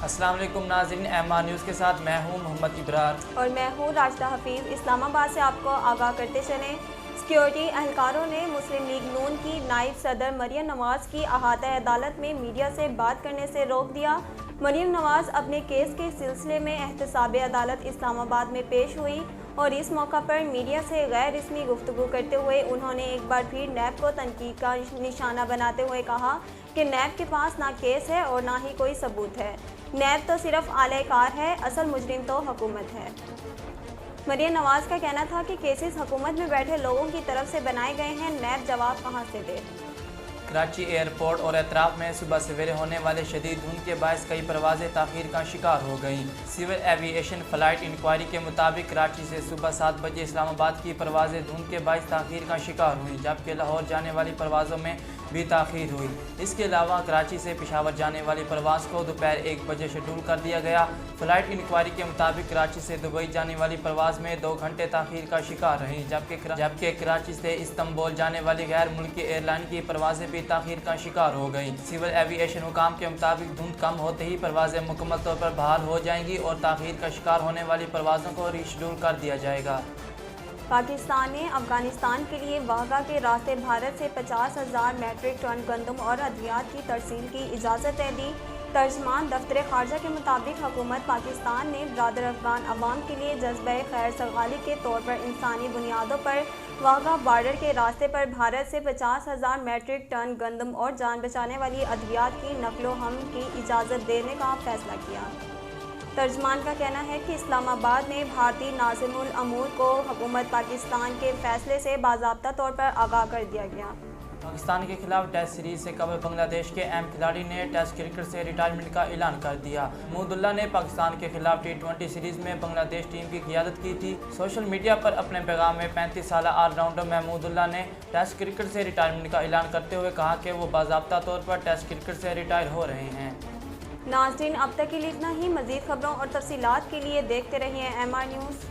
السلام علیکم ناظرین، ایم آر نیوز کے ساتھ میں ہوں محمد ابرار اور میں ہوں راشدہ حفیظ۔ اسلام آباد سے آپ کو آگاہ کرتے چلیں۔ سیکیورٹی اہلکاروں نے مسلم لیگ نون کی نائب صدر مریم نواز کی احاطہ عدالت میں میڈیا سے بات کرنے سے روک دیا۔ مریم نواز اپنے کیس کے سلسلے میں احتساب عدالت اسلام آباد میں پیش ہوئی اور اس موقع پر میڈیا سے غیر رسمی گفتگو کرتے ہوئے انہوں نے ایک بار پھر نیب کو تنقید کا نشانہ بناتے ہوئے کہا کہ نیب کے پاس نہ کیس ہے اور نہ ہی کوئی ثبوت ہے۔ نیب تو صرف اعلی کار ہے، اصل مجرم تو حکومت ہے۔ مریم نواز کا کہنا تھا کہ کیسز حکومت میں بیٹھے لوگوں کی طرف سے بنائے گئے ہیں، نیب جواب کہاں سے دے۔ کراچی ایئرپورٹ اور اطراف میں صبح سویرے ہونے والے شدید دھند کے باعث کئی پروازیں تاخیر کا شکار ہو گئیں۔ سول ایوی ایشن فلائٹ انکوائری کے مطابق کراچی سے صبح 7 بجے اسلام آباد کی پروازیں دھند کے باعث تاخیر کا شکار ہوئیں، جبکہ لاہور جانے والی پروازوں میں بھی تاخیر ہوئی۔ اس کے علاوہ کراچی سے پشاور جانے والی پرواز کو دوپہر 1 بجے شیڈول کر دیا گیا۔ فلائٹ انکوائری کے مطابق کراچی سے دبئی جانے والی پرواز میں 2 گھنٹے تاخیر کا شکار رہی، جبکہ کراچی سے استنبول جانے والی غیر ملکی ایئر لائن کی پروازیں بھی تاخیر کا شکار ہو گئیں۔ سول ایوی ایشن حکام کے مطابق دھند کم ہوتے ہی پروازیں مکمل طور پر بحال ہو جائیں گی اور تاخیر کا شکار ہونے والی پروازوں کو ری شیڈول کر دیا جائے گا۔ پاکستان نے افغانستان کے لیے واغہ کے راستے بھارت سے 50,000 میٹرک ٹن گندم اور ادویات کی ترسیل کی اجازت دے دی۔ ترجمان دفتر خارجہ کے مطابق حکومت پاکستان نے برادر افغان عوام کے لیے جذبہ خیر سگالی کے طور پر انسانی بنیادوں پر واغہ بارڈر کے راستے پر بھارت سے 50,000 میٹرک ٹن گندم اور جان بچانے والی ادویات کی نقل و حمل کی اجازت دینے کا فیصلہ کیا۔ ترجمان کا کہنا ہے کہ اسلام آباد میں بھارتی ناظم الامور کو حکومت پاکستان کے فیصلے سے باضابطہ طور پر آگاہ کر دیا گیا۔ پاکستان کے خلاف ٹیسٹ سیریز سے قبل بنگلہ دیش کے اہم کھلاڑی نے ٹیسٹ کرکٹ سے ریٹائرمنٹ کا اعلان کر دیا۔ محمود اللہ نے پاکستان کے خلاف T20 سیریز میں بنگلہ دیش ٹیم کی قیادت کی تھی۔ سوشل میڈیا پر اپنے پیغام میں 35 سالہ آل راؤنڈر محمود اللہ نے ٹیسٹ کرکٹ سے ریٹائرمنٹ کا اعلان کرتے ہوئے کہا کہ وہ باضابطہ طور پر ٹیسٹ کرکٹ سے ریٹائر ہو رہے ہیں۔ ناظرین، اب تک کے لیے اتنا ہی۔ مزید خبروں اور تفصیلات کے لیے دیکھتے رہیے MR نیوز۔